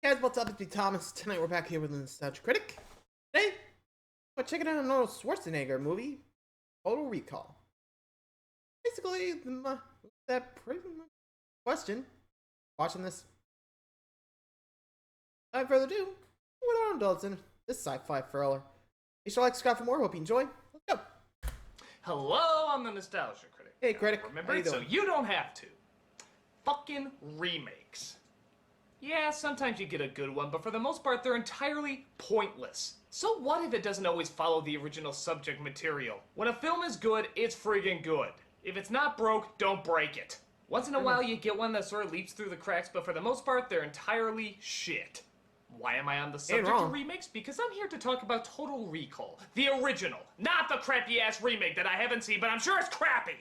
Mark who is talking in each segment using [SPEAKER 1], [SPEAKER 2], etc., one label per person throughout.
[SPEAKER 1] Guys, what's up? It's me, Thomas. Tonight we're back here with the Nostalgia Critic. Today, we're checking out an Arnold Schwarzenegger movie, Total Recall. Basically, that pretty much question. Watching this. Without further ado, what Arnold does in this sci-fi thriller. Be sure to like, subscribe for more. Hope you enjoy. Let's go.
[SPEAKER 2] Hello, I'm the Nostalgia Critic.
[SPEAKER 1] Hey, Critic.
[SPEAKER 2] Remember it so you don't have to. Fucking remakes. Yeah, sometimes you get a good one, but for the most part, they're entirely pointless. So what if it doesn't always follow the original subject material? When a film is good, it's friggin' good. If it's not broke, don't break it. Once in a while, you get one that sort of leaps through the cracks, but for the most part, they're entirely shit. Why am I on the subject of remakes? Because I'm here to talk about Total Recall. The original. Not the crappy-ass remake that I haven't seen, but I'm sure it's crappy!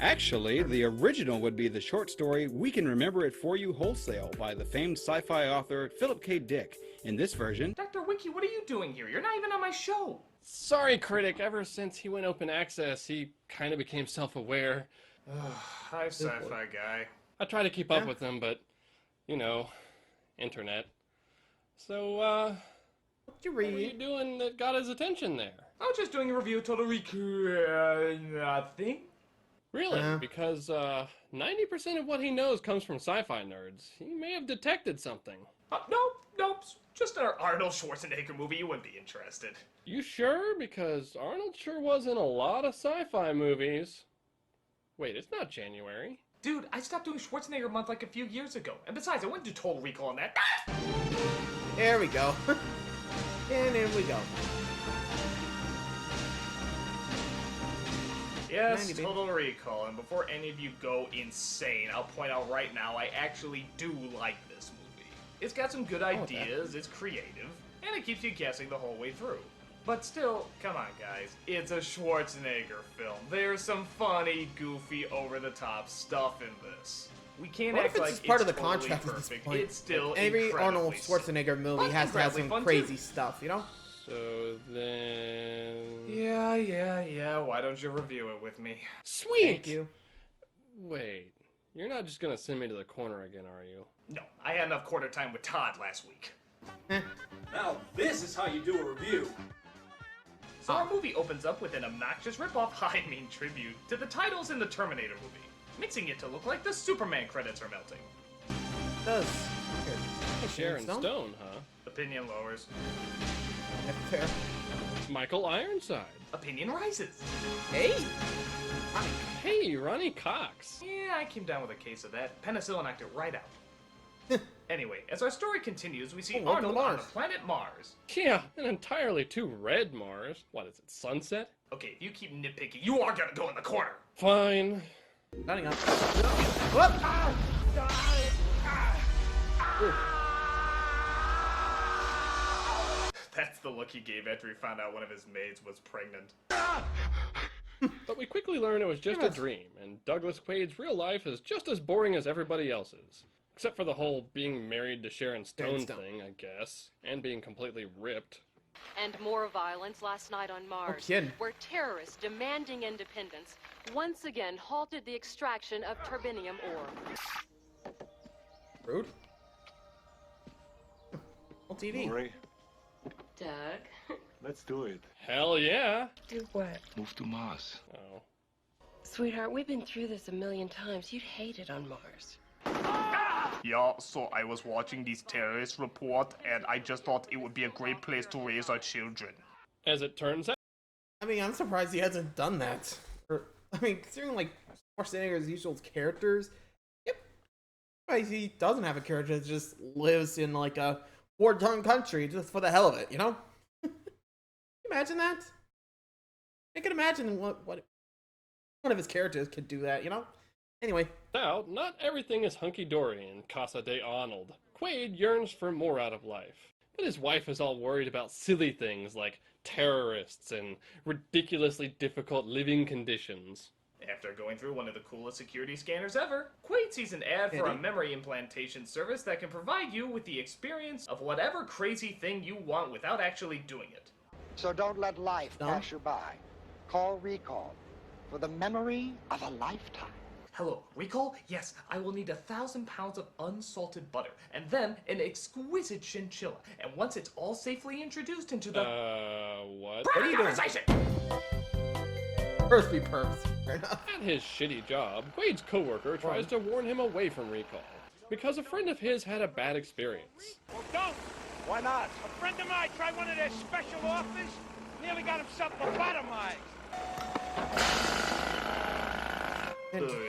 [SPEAKER 3] Actually, the original would be the short story We Can Remember It For You Wholesale by the famed sci-fi author Philip K. Dick. In this version...
[SPEAKER 2] Dr. Wiki, what are you doing here? You're not even on my show!
[SPEAKER 4] Sorry, Critic. Ever since he went open access, he kind of became self-aware.
[SPEAKER 2] Hi, sci-fi guy.
[SPEAKER 4] I try to keep up with him, but, you know, internet. So,
[SPEAKER 1] what you
[SPEAKER 4] what were you doing that got his attention there?
[SPEAKER 2] I was just doing a review of Total Recall. Nothing.
[SPEAKER 4] Really? Because 90% of what he knows comes from sci-fi nerds. He may have detected something.
[SPEAKER 2] Nope. Just an Arnold Schwarzenegger movie. You wouldn't be interested.
[SPEAKER 4] You sure? Because Arnold sure was in a lot of sci-fi movies. Wait, it's not January.
[SPEAKER 2] Dude, I stopped doing Schwarzenegger month like a few years ago. And besides, I wouldn't do Total Recall on that.
[SPEAKER 1] There we go. And in we go.
[SPEAKER 2] Yes, Total Recall, and before any of you go insane, I'll point out right now, I actually do like this movie. It's got some good ideas, it's creative, and it keeps you guessing the whole way through. But still, come on guys, it's a Schwarzenegger film. There's some funny, goofy, over-the-top stuff in this. We can't act like it's
[SPEAKER 1] part of the
[SPEAKER 2] totally
[SPEAKER 1] contract at this
[SPEAKER 2] perfect.
[SPEAKER 1] point.
[SPEAKER 2] It's still
[SPEAKER 1] like, every Arnold
[SPEAKER 2] simple.
[SPEAKER 1] Schwarzenegger movie has to have some crazy stuff, you know?
[SPEAKER 4] So then...
[SPEAKER 2] Yeah, why don't you review it with me?
[SPEAKER 4] Sweet!
[SPEAKER 1] Thank you.
[SPEAKER 4] Wait, you're not just gonna send me to the corner again, are you?
[SPEAKER 2] No, I had enough quarter time with Todd last week.
[SPEAKER 5] Now this is how you do a review.
[SPEAKER 2] So our movie opens up with an obnoxious ripoff, tribute, to the titles in the Terminator movie, mixing it to look like the Superman credits are melting.
[SPEAKER 1] It does. Hey,
[SPEAKER 4] Sharon Stone, huh?
[SPEAKER 2] Opinion lowers.
[SPEAKER 1] Fair.
[SPEAKER 4] Michael Ironside.
[SPEAKER 2] Opinion rises.
[SPEAKER 1] Hey!
[SPEAKER 4] Hey, Ronnie Cox.
[SPEAKER 2] Yeah, I came down with a case of that. Penicillin knocked it right out. Anyway, as our story continues, we see Arnold on the planet Mars.
[SPEAKER 4] Yeah, an entirely too red Mars. What is it, sunset?
[SPEAKER 2] Okay, if you keep nitpicking, you are gonna go in the corner.
[SPEAKER 4] Fine.
[SPEAKER 1] Running up.
[SPEAKER 2] That's the look he gave after he found out one of his maids was pregnant.
[SPEAKER 4] But we quickly learn it was just a dream, and Douglas Quaid's real life is just as boring as everybody else's. Except for the whole being married to Sharon Stone thing, I guess. And being completely ripped.
[SPEAKER 6] And more violence last night on Mars, where terrorists demanding independence once again halted the extraction of turbinium ore.
[SPEAKER 1] Rude. TV.
[SPEAKER 7] Rory,
[SPEAKER 6] Doug?
[SPEAKER 7] let's do it.
[SPEAKER 4] Hell yeah!
[SPEAKER 8] Do what?
[SPEAKER 7] Move to Mars.
[SPEAKER 4] Oh.
[SPEAKER 8] Sweetheart, we've been through this a million times. You'd hate it on Mars.
[SPEAKER 2] Yeah, so I was watching this terrorist report, and I just thought it would be a great place to raise our children.
[SPEAKER 4] As it turns out...
[SPEAKER 1] I mean, I'm surprised he hasn't done that. Considering, like, Schwarzenegger's usual characters, he doesn't have a character that just lives in, like, a war-torn country just for the hell of it, you know? Can you imagine that? I can imagine what one of his characters could do that, you know? Anyway.
[SPEAKER 4] Now, not everything is hunky-dory in Casa de Arnold. Quaid yearns for more out of life. But his wife is all worried about silly things like terrorists and ridiculously difficult living conditions.
[SPEAKER 2] After going through one of the coolest security scanners ever, Quaid sees an ad for a memory implantation service that can provide you with the experience of whatever crazy thing you want without actually doing it.
[SPEAKER 9] So don't let life pass you by. Call Recall for the memory of a lifetime.
[SPEAKER 2] Hello, recall? Yes, I will need 1,000 pounds of unsalted butter, and then an exquisite chinchilla. And once it's all safely introduced into the...
[SPEAKER 4] What?
[SPEAKER 2] What are you conversation!
[SPEAKER 1] First be perps. Fair enough.
[SPEAKER 4] At his shitty job, Quaid's coworker tries to warn him away from recall, because a friend of his had a bad experience.
[SPEAKER 7] Well, don't! Why not? A friend of mine tried one of their special offers, nearly got himself lobotomized.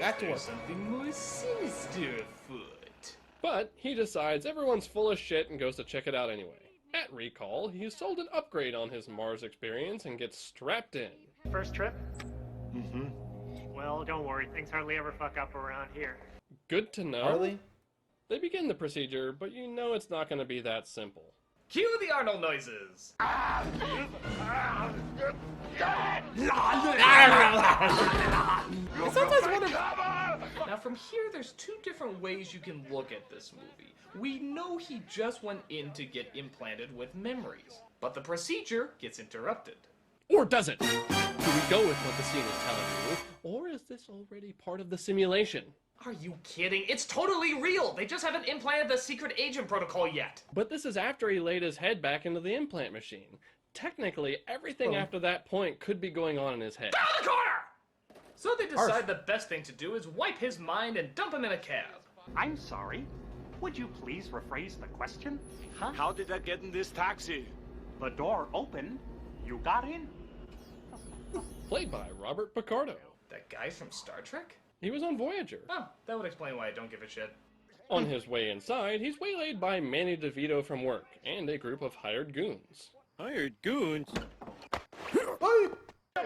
[SPEAKER 1] Back to work.
[SPEAKER 2] Something more sinister afoot.
[SPEAKER 4] But he decides everyone's full of shit and goes to check it out anyway. At recall, he's sold an upgrade on his Mars experience and gets strapped in.
[SPEAKER 9] First trip? Mm-hmm. Well, don't worry, things hardly ever fuck up around here.
[SPEAKER 4] Good to know.
[SPEAKER 1] Harley?
[SPEAKER 4] They begin the procedure, but you know it's not going to be that simple.
[SPEAKER 2] Cue the Arnold noises. Now from here, there's two different ways you can look at this movie. We know he just went in to get implanted with memories, but the procedure gets interrupted.
[SPEAKER 4] Or does it? Do we go with what the scene is telling you, or is this already part of the simulation?
[SPEAKER 2] Are you kidding? It's totally real! They just haven't implanted the secret agent protocol yet!
[SPEAKER 4] But this is after he laid his head back into the implant machine. Technically, everything after that point could be going on in his head.
[SPEAKER 2] Down the corner! So they decide the best thing to do is wipe his mind and dump him in a cab.
[SPEAKER 9] I'm sorry. Would you please rephrase the question? Huh?
[SPEAKER 7] How did I get in this taxi?
[SPEAKER 9] The door opened. You got in.
[SPEAKER 4] Played by Robert Picardo.
[SPEAKER 2] That guy's from Star Trek?
[SPEAKER 4] He was on Voyager.
[SPEAKER 2] Oh, that would explain why I don't give a shit.
[SPEAKER 4] On his way inside, he's waylaid by Manny DeVito from work and a group of hired goons.
[SPEAKER 3] Hired goons?
[SPEAKER 7] You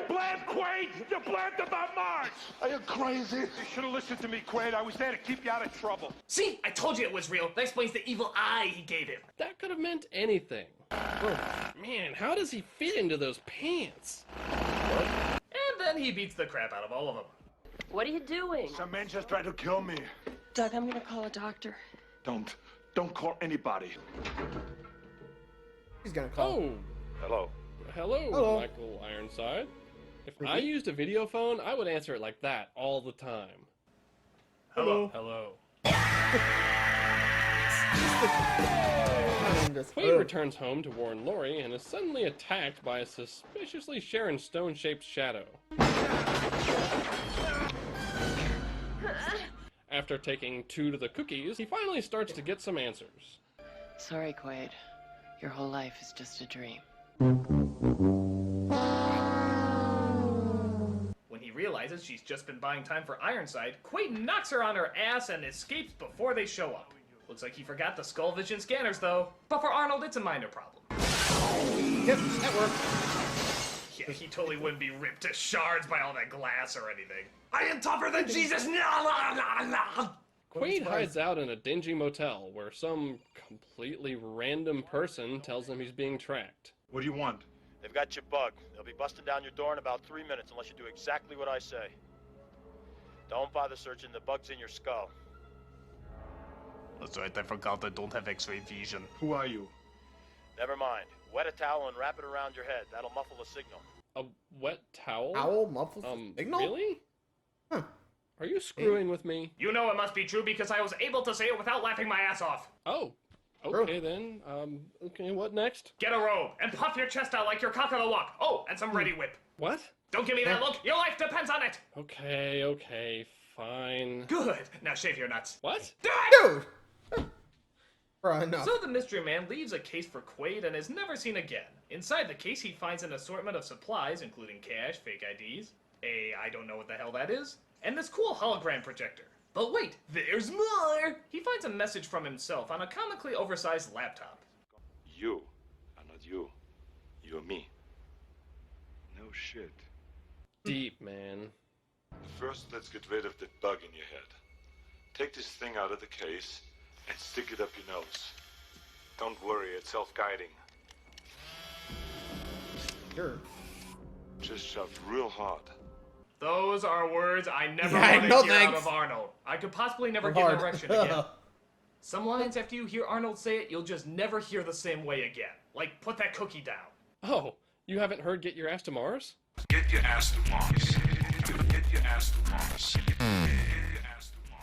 [SPEAKER 7] blamed Quaid! You blamed about Mars! Are you crazy? You should have listened to me, Quaid. I was there to keep you out of trouble.
[SPEAKER 2] See? I told you it was real. That explains the evil eye he gave him.
[SPEAKER 4] That could have meant anything. Oh, man, how does he fit into those pants?
[SPEAKER 2] And then he beats the crap out of all of them.
[SPEAKER 8] What are you doing?
[SPEAKER 7] Some man just tried to kill me.
[SPEAKER 8] Doug, I'm gonna call a doctor.
[SPEAKER 7] Don't call anybody.
[SPEAKER 1] He's gonna call.
[SPEAKER 4] Oh.
[SPEAKER 7] Hello.
[SPEAKER 4] Hello, Michael Ironside. If I used a video phone, I would answer it like that all the time.
[SPEAKER 1] Hello.
[SPEAKER 4] Hello.
[SPEAKER 1] Just,
[SPEAKER 4] Quaid returns home to warn Lori and is suddenly attacked by a suspiciously Sharon Stone-shaped shadow. After taking 2 to the cookies, he finally starts to get some answers.
[SPEAKER 8] Sorry, Quaid. Your whole life is just a dream.
[SPEAKER 2] When he realizes she's just been buying time for Ironside, Quaid knocks her on her ass and escapes before they show up. Looks like he forgot the Skull Vision scanners, though. But for Arnold, it's a minor problem.
[SPEAKER 1] Yep, that worked.
[SPEAKER 2] Yeah, he totally wouldn't be ripped to shards by all that glass or anything. I am tougher than Jesus!
[SPEAKER 4] Quaid hides out in a dingy motel where some completely random person tells him he's being tracked.
[SPEAKER 7] What do you want?
[SPEAKER 10] They've got you bugged. They'll be busting down your door in about 3 minutes unless you do exactly what I say. Don't bother searching. The bug's in your skull.
[SPEAKER 2] That's right, I forgot I don't have X-ray vision.
[SPEAKER 7] Who are you?
[SPEAKER 10] Never mind. Wet a towel and wrap it around your head. That'll muffle the signal.
[SPEAKER 4] A wet towel?
[SPEAKER 1] Owl muffles the signal?
[SPEAKER 4] Really?
[SPEAKER 1] Huh.
[SPEAKER 4] Are you screwing with me?
[SPEAKER 2] You know it must be true because I was able to say it without laughing my ass off.
[SPEAKER 4] Oh. Okay then. Okay, what next?
[SPEAKER 2] Get a robe and puff your chest out like your cock on the walk. Oh, and some ready whip.
[SPEAKER 4] What?
[SPEAKER 2] Don't give me that look. Your life depends on it.
[SPEAKER 4] Okay, fine.
[SPEAKER 2] Good. Now shave your nuts.
[SPEAKER 4] What?
[SPEAKER 2] Do it!
[SPEAKER 1] Dude! Bro, enough.
[SPEAKER 2] So the mystery man leaves a case for Quaid and is never seen again. Inside the case, he finds an assortment of supplies, including cash, fake IDs, I don't know what the hell that is, and this cool hologram projector. But wait, there's more! He finds a message from himself on a comically oversized laptop.
[SPEAKER 7] You are not you. You're me. No shit.
[SPEAKER 4] Deep, man.
[SPEAKER 7] First, let's get rid of that bug in your head. Take this thing out of the case and stick it up your nose. Don't worry, it's self-guiding.
[SPEAKER 1] Sure.
[SPEAKER 7] Just shove real hard.
[SPEAKER 2] Those are words I never
[SPEAKER 1] Yeah,
[SPEAKER 2] want to
[SPEAKER 1] no
[SPEAKER 2] hear out
[SPEAKER 1] thanks.
[SPEAKER 2] of Arnold. I could possibly never
[SPEAKER 1] Too
[SPEAKER 2] get an
[SPEAKER 1] hard.
[SPEAKER 2] erection again. Some lines after you hear Arnold say it, you'll just never hear the same way again. Like, put that cookie down.
[SPEAKER 4] Oh, you haven't heard Get Your Ass to Mars?
[SPEAKER 7] Get your ass to Mars. Get your ass to Mars.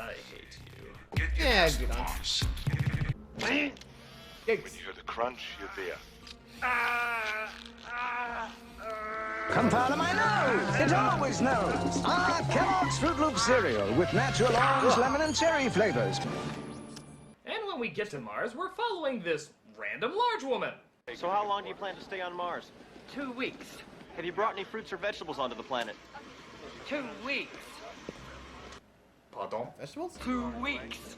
[SPEAKER 2] I hate you.
[SPEAKER 1] Yeah, get on.
[SPEAKER 7] When you hear the crunch, you're there.
[SPEAKER 11] Come follow my nose. It always knows. Kellogg's Fruit Loop cereal with natural orange, lemon, and cherry flavors.
[SPEAKER 2] And when we get to Mars, we're following this random large woman.
[SPEAKER 12] So how long do you plan to stay on Mars?
[SPEAKER 8] 2 weeks.
[SPEAKER 12] Have you brought any fruits or vegetables onto the planet?
[SPEAKER 8] 2 weeks.
[SPEAKER 2] Pardon?
[SPEAKER 1] Vegetables?
[SPEAKER 8] 2 weeks.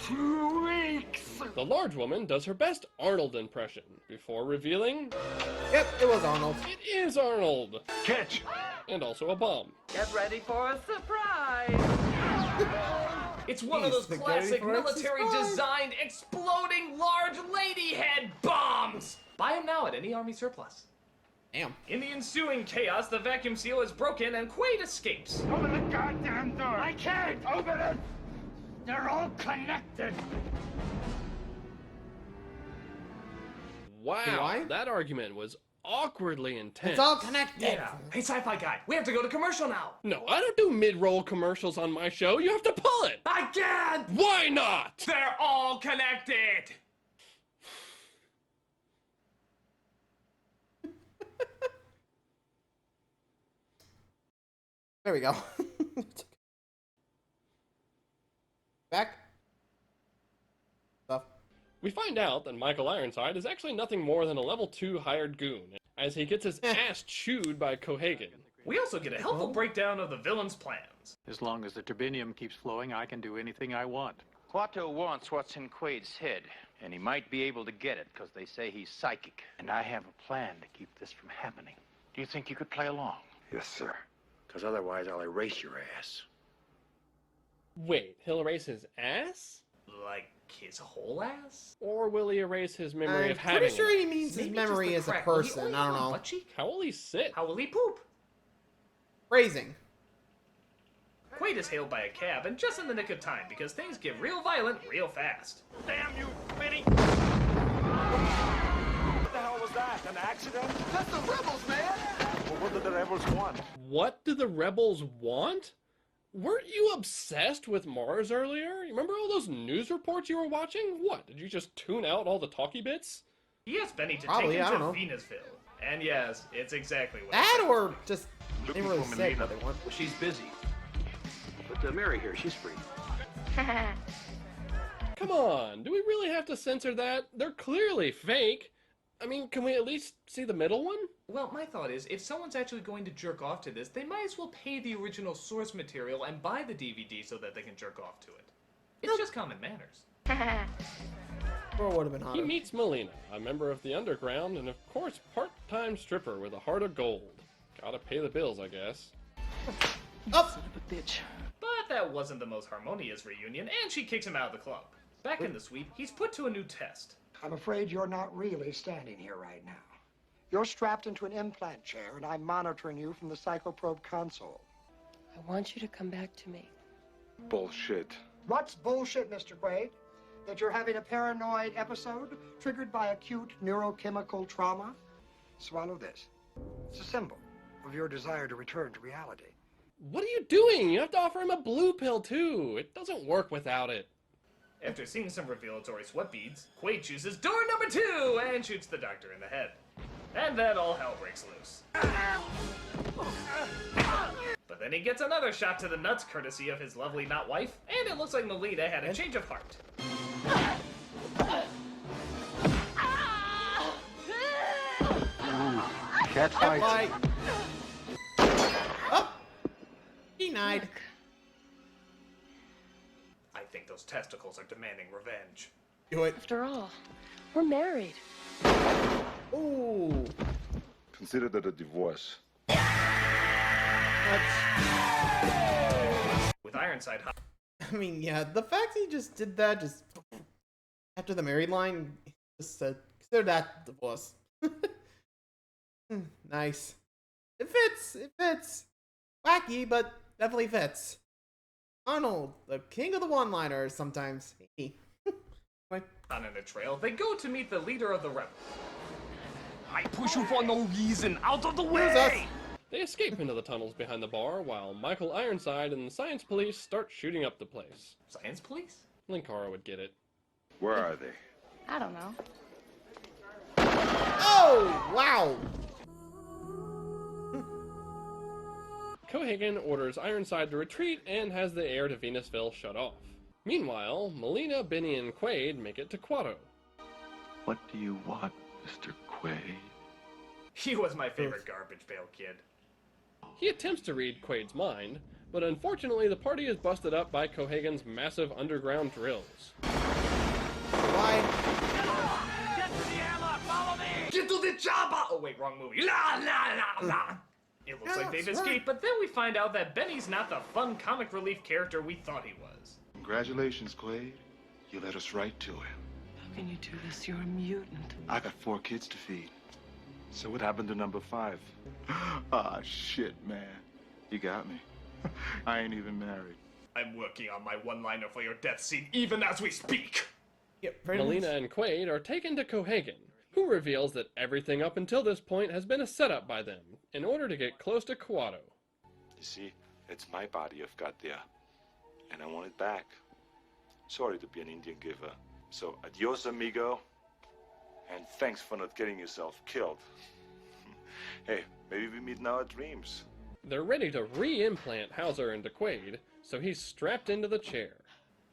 [SPEAKER 8] 2 weeks.
[SPEAKER 4] The large woman does her best Arnold impression before revealing...
[SPEAKER 1] Yep, it was Arnold.
[SPEAKER 4] It is Arnold!
[SPEAKER 7] Catch!
[SPEAKER 4] And also a bomb.
[SPEAKER 8] Get ready for a surprise.
[SPEAKER 2] It's one of those classic military-designed exploding large lady head bombs! Buy them now at any army surplus.
[SPEAKER 1] Damn.
[SPEAKER 2] In the ensuing chaos, the vacuum seal is broken and Quaid escapes.
[SPEAKER 11] Open the goddamn door. I can't open it. They're all connected.
[SPEAKER 4] Wow, that argument was awkwardly intense.
[SPEAKER 1] It's all connected.
[SPEAKER 2] Yeah. Hey, sci-fi guy, we have to go to commercial now.
[SPEAKER 4] No, I don't do mid-roll commercials on my show. You have to pull it.
[SPEAKER 2] I can't!
[SPEAKER 4] Why not?
[SPEAKER 2] They're all connected!
[SPEAKER 1] There we go. Back. Stuff.
[SPEAKER 4] We find out that Michael Ironside is actually nothing more than a level 2 hired goon, as he gets his ass chewed by Cohagen.
[SPEAKER 2] We also get a helpful breakdown of the villain's plans.
[SPEAKER 13] As long as the turbinium keeps flowing, I can do anything I want.
[SPEAKER 14] Quato wants what's in Quaid's head, and he might be able to get it, because they say he's psychic. And I have a plan to keep this from happening. Do you think you could play along?
[SPEAKER 7] Yes, sir.
[SPEAKER 14] Because otherwise I'll erase your ass.
[SPEAKER 4] Wait, he'll erase his ass?
[SPEAKER 2] Like his whole ass?
[SPEAKER 4] Or will he erase his memory of having
[SPEAKER 1] pretty sure
[SPEAKER 4] it?
[SPEAKER 1] he means his
[SPEAKER 2] Maybe
[SPEAKER 1] memory
[SPEAKER 2] just the
[SPEAKER 1] as a
[SPEAKER 2] crack. Will he
[SPEAKER 1] person.
[SPEAKER 2] only
[SPEAKER 1] I don't
[SPEAKER 2] have one
[SPEAKER 1] know.
[SPEAKER 2] butt cheek?
[SPEAKER 4] How will he sit?
[SPEAKER 2] How will he poop?
[SPEAKER 1] Phrasing.
[SPEAKER 2] Quaid is hailed by a cab, and just in the nick of time, because things get real violent real fast.
[SPEAKER 11] Damn you, Vinny.
[SPEAKER 5] What the hell was that? An accident?
[SPEAKER 11] That's the rebels, man.
[SPEAKER 5] Well, what did the rebels want?
[SPEAKER 4] What do the rebels want? Weren't you obsessed with Mars earlier? You remember all those news reports you were watching? What, did you just tune out all the talky bits?
[SPEAKER 2] He asked Benny to
[SPEAKER 1] Probably,
[SPEAKER 2] take
[SPEAKER 1] I
[SPEAKER 2] him
[SPEAKER 1] don't
[SPEAKER 2] to
[SPEAKER 1] know.
[SPEAKER 2] Venusville. And yes, it's exactly what
[SPEAKER 1] That or just they
[SPEAKER 5] Looking
[SPEAKER 1] really
[SPEAKER 5] for
[SPEAKER 1] said
[SPEAKER 5] Melina.
[SPEAKER 1] what they want.
[SPEAKER 14] Well, she's busy. But Mary here, she's free.
[SPEAKER 4] Come on, do we really have to censor that? They're clearly fake. I mean, can we at least see the middle one?
[SPEAKER 2] Well, my thought is, if someone's actually going to jerk off to this, they might as well pay the original source material and buy the DVD so that they can jerk off to it. It's just common manners.
[SPEAKER 1] Or would have been
[SPEAKER 4] He
[SPEAKER 1] hotter.
[SPEAKER 4] meets Melina, a member of the underground, and of course, part-time stripper with a heart of gold. Gotta pay the bills, I guess.
[SPEAKER 1] Up.
[SPEAKER 8] Bitch.
[SPEAKER 2] But that wasn't the most harmonious reunion, and she kicks him out of the club. Back in the suite, he's put to a new test.
[SPEAKER 15] I'm afraid you're not really standing here right now. You're strapped into an implant chair, and I'm monitoring you from the psychoprobe console.
[SPEAKER 8] I want you to come back to me.
[SPEAKER 7] Bullshit.
[SPEAKER 15] What's bullshit, Mr. Quaid? That you're having a paranoid episode triggered by acute neurochemical trauma? Swallow this. It's a symbol of your desire to return to reality.
[SPEAKER 4] What are you doing? You have to offer him a blue pill, too. It doesn't work without it.
[SPEAKER 2] After seeing some revelatory sweat beads, Quaid chooses door number 2 and shoots the doctor in the head. And then all hell breaks loose. But then he gets another shot to the nuts courtesy of his lovely not wife, and it looks like Melina had a change of heart.
[SPEAKER 7] Cat fight.
[SPEAKER 1] Up. Denied.
[SPEAKER 2] I think those testicles are demanding revenge.
[SPEAKER 1] Do it.
[SPEAKER 8] After all, we're married.
[SPEAKER 1] Ooh.
[SPEAKER 7] Consider that a divorce.
[SPEAKER 2] With Ironside hot.
[SPEAKER 1] I mean, yeah, the fact he just did that, just after the married line, just said, consider that divorce. Nice. It fits. It fits. Wacky, but definitely fits. Arnold, the king of the one-liners sometimes.
[SPEAKER 2] On a trail, they go to meet the leader of the rebels. I push you for no reason. Out of the way!
[SPEAKER 4] They escape into the tunnels behind the bar, while Michael Ironside and the science police start shooting up the place.
[SPEAKER 2] Science police?
[SPEAKER 4] Linkara would get it.
[SPEAKER 16] Where are they?
[SPEAKER 17] I don't know.
[SPEAKER 1] Oh, wow!
[SPEAKER 4] Cohagen orders Ironside to retreat and has the air to Venusville shut off. Meanwhile, Melina, Benny, and Quaid make it to Quado.
[SPEAKER 16] What do you want, Mr. Quaid?
[SPEAKER 2] He was my favorite garbage pail kid.
[SPEAKER 4] He attempts to read Quaid's mind, but unfortunately the party is busted up by Cohagen's massive underground drills.
[SPEAKER 1] Why?
[SPEAKER 2] Get to the hammer! Follow me! Get to the chopper! Oh wait, wrong movie. La la la la! It looks like they've escaped, but then we find out that Benny's not the fun comic relief character we thought he was.
[SPEAKER 7] Congratulations, Quaid. You led us right to him.
[SPEAKER 8] How can you do this? You're a mutant.
[SPEAKER 7] I got 4 kids to feed. So what happened to number 5? Ah, shit, man. You got me. I ain't even married.
[SPEAKER 2] I'm working on my one-liner for your death scene even as we speak.
[SPEAKER 1] Yep,
[SPEAKER 4] Melina and Quaid are taken to Cohagen, who reveals that everything up until this point has been a setup by them in order to get close to Quado.
[SPEAKER 7] You see, it's my body you've got there. And I want it back. Sorry to be an Indian giver. So, adios, amigo. And thanks for not getting yourself killed. Hey, maybe we meet in our dreams.
[SPEAKER 4] They're ready to re-implant Hauser into Quaid, so he's strapped into the chair.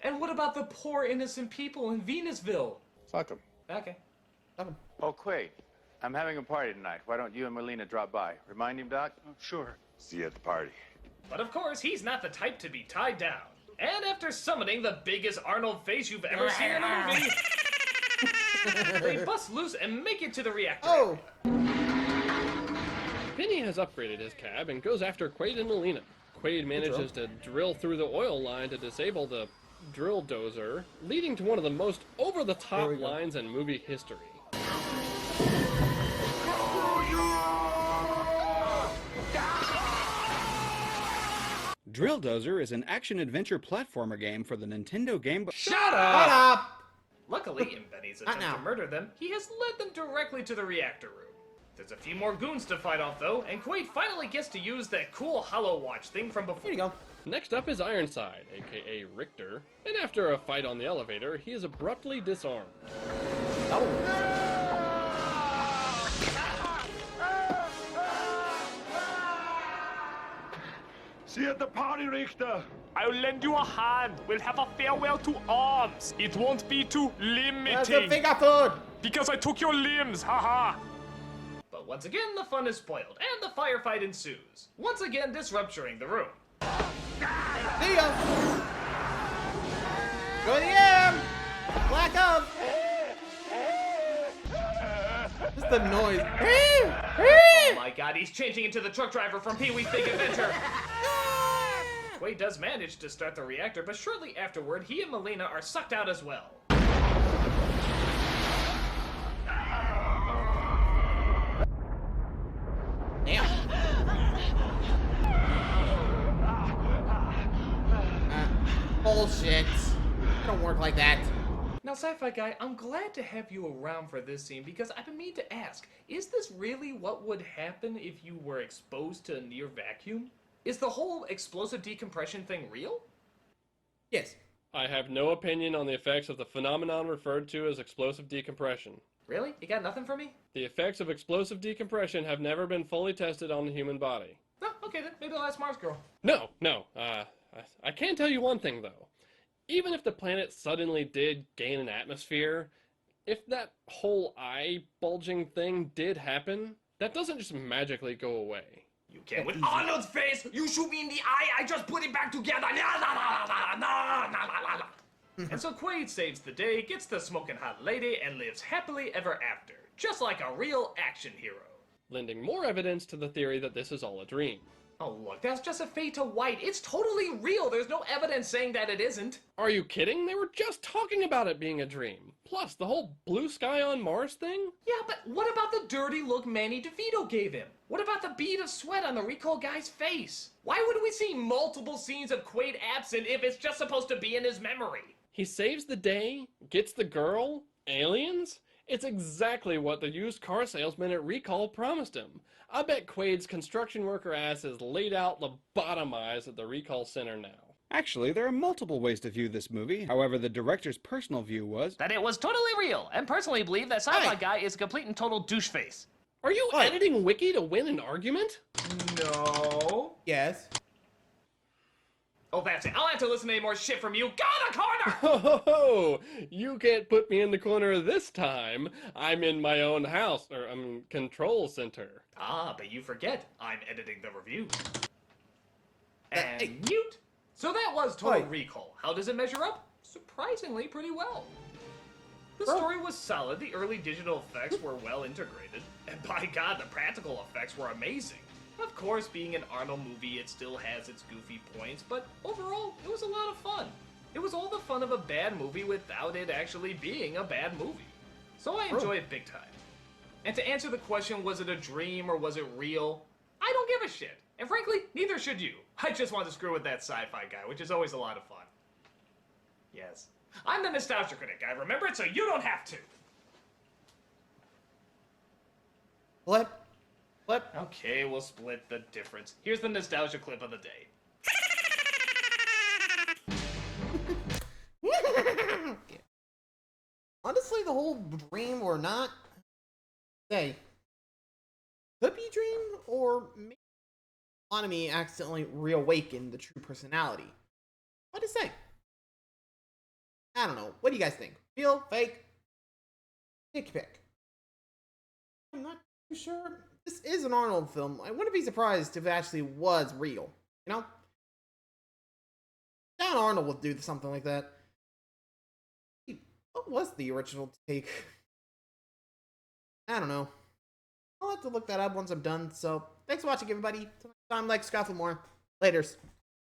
[SPEAKER 2] And what about the poor innocent people in Venusville?
[SPEAKER 1] Fuck them.
[SPEAKER 2] Okay.
[SPEAKER 1] Fuck them.
[SPEAKER 14] Oh, Quaid, I'm having a party tonight. Why don't you and Melina drop by? Remind him, Doc?
[SPEAKER 16] Oh, sure. See you at the party.
[SPEAKER 2] But of course, he's not the type to be tied down. And after summoning the biggest Arnold face you've ever seen in a movie, they bust loose and make it to the reactor.
[SPEAKER 1] Oh!
[SPEAKER 4] Penny has upgraded his cab and goes after Quaid and Melina. Quaid manages to drill through the oil line to disable the drill dozer, leading to one of the most over-the-top lines in movie history.
[SPEAKER 3] Drill Dozer is an action-adventure platformer game for the Nintendo Game Boy.
[SPEAKER 2] Shut up! Luckily, in Benny's attempt to murder them, he has led them directly to the reactor room. There's a few more goons to fight off, though, and Quaid finally gets to use that cool Hollow Watch thing from before.
[SPEAKER 1] Here you go.
[SPEAKER 4] Next up is Ironside, aka Richter, and after a fight on the elevator, he is abruptly disarmed.
[SPEAKER 7] See you at the party, Richter.
[SPEAKER 2] I'll lend you a hand. We'll have a farewell to arms. It won't be too limiting.
[SPEAKER 1] That's the finger food.
[SPEAKER 2] Because I took your limbs, haha. But once again, the fun is spoiled, and the firefight ensues. Once again, disrupturing the room.
[SPEAKER 1] See ya. Go to the air. Black up. Just the noise.
[SPEAKER 2] Oh my god, he's changing into the truck driver from Pee-wee's Big Adventure. Quaid does manage to start the reactor, but shortly afterward, he and Melina are sucked out as well.
[SPEAKER 1] Damn. Bullshit. It don't work like that.
[SPEAKER 2] Now, Sci-Fi Guy, I'm glad to have you around for this scene because I've been meaning to ask, is this really what would happen if you were exposed to a near vacuum? Is the whole explosive decompression thing real?
[SPEAKER 1] Yes.
[SPEAKER 4] I have no opinion on the effects of the phenomenon referred to as explosive decompression.
[SPEAKER 2] Really? You got nothing for me?
[SPEAKER 4] The effects of explosive decompression have never been fully tested on the human body.
[SPEAKER 2] Oh, okay then. Maybe I'll ask Mars Girl.
[SPEAKER 4] No. I can tell you one thing, though. Even if the planet suddenly did gain an atmosphere, if that whole eye bulging thing did happen, that doesn't just magically go away.
[SPEAKER 2] You can't with Arnold's face! You shoot me in the eye, I just put it back together! And so Quaid saves the day, gets the smoking hot lady, and lives happily ever after. Just like a real action hero.
[SPEAKER 4] Lending more evidence to the theory that this is all a dream.
[SPEAKER 2] Oh look, that's just a fade to white. It's totally real. There's no evidence saying that it isn't.
[SPEAKER 4] Are you kidding? They were just talking about it being a dream. Plus, the whole blue sky on Mars thing?
[SPEAKER 2] Yeah, but what about the dirty look Manny DeVito gave him? What about the bead of sweat on the recall guy's face? Why would we see multiple scenes of Quaid absent if it's just supposed to be in his memory?
[SPEAKER 4] He saves the day, gets the girl, aliens, It's exactly what the used car salesman at Recall promised him. I bet Quaid's construction worker ass is laid out lobotomized at the Recall Center now.
[SPEAKER 3] Actually, there are multiple ways to view this movie. However, the director's personal view was
[SPEAKER 2] that it was totally real, and personally believe that Sci-Fi Guy is a complete and total douche face.
[SPEAKER 4] Are you editing Wiki to win an argument?
[SPEAKER 2] No.
[SPEAKER 1] Yes.
[SPEAKER 2] Oh, that's it. I'll have to listen to any more shit from you. Go to the corner!
[SPEAKER 4] Oh, you can't put me in the corner this time. I'm in my own house, or control center.
[SPEAKER 2] Ah, but you forget, I'm editing the review. And mute. So that was Total Recall. How does it measure up? Surprisingly pretty well. The story was solid, the early digital effects were well integrated, and by God, the practical effects were amazing. Of course, being an Arnold movie, it still has its goofy points, but overall, it was a lot of fun. It was all the fun of a bad movie without it actually being a bad movie. So I enjoy it big time. And to answer the question, was it a dream or was it real? I don't give a shit. And frankly, neither should you. I just want to screw with that Sci-Fi Guy, which is always a lot of fun. Yes. I'm the Nostalgia Critic. I remember it so you don't have to.
[SPEAKER 1] Flip.
[SPEAKER 2] Okay, we'll split the difference. Here's the nostalgia clip of the day.
[SPEAKER 1] Honestly, the whole dream or not, say, could be dream, or maybe me accidentally reawakened the true personality. What to say? I don't know. What do you guys think? Real? Fake? Take your pick. I'm not too sure. This is an Arnold film. I wouldn't be surprised if it actually was real. You know? John Arnold would do something like that. What was the original take? I don't know. I'll have to look that up once I'm done. So, thanks for watching, everybody. Till next time, like, Scott for more. Laters.